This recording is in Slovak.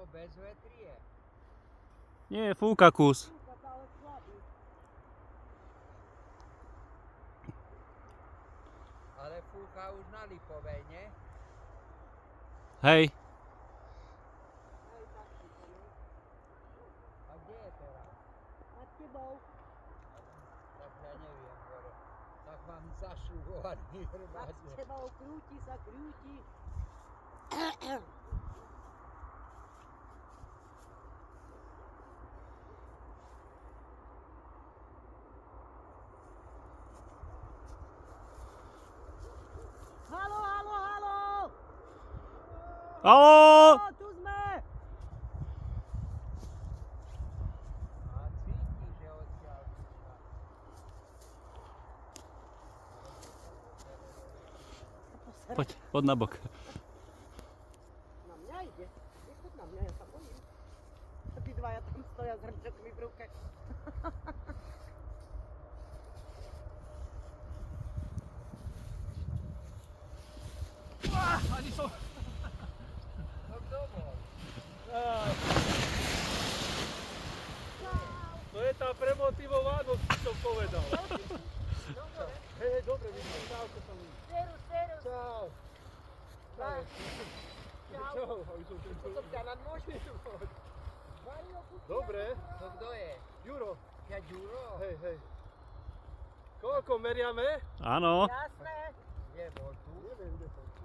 Alebo bez vetrie? Nie, fúka kus. Ale fúka už na Lipovej, nie? Hej. A kde je teraz? Nad tebou. Tak ja neviem, hore. Tak mám zašrubovaný Nad hrbáč. tebou krúti sa, krúti. Haló, haló, haló! Haló! Tu sme! A cíti, že odtiaľ prišla. Poď, poď na bok. Na mňa ide. Nechoď na mňa, ja sa bojím. Tí dvaja tam stoja s hrčokmi v ruke. Ani som... No kto bol? To je tá premotivovanosť, čo povedal. Hej, dobre, vidím. Čauko sa mi. Serus, serus. Čau. Čau. Čau. To som ťa nad môžem. Dobre. To kto je? Juro. Ja Ďuro? Hej, hej. Koľko meriame? Áno. Jasné. Kde bol tu? Neviem, kde to.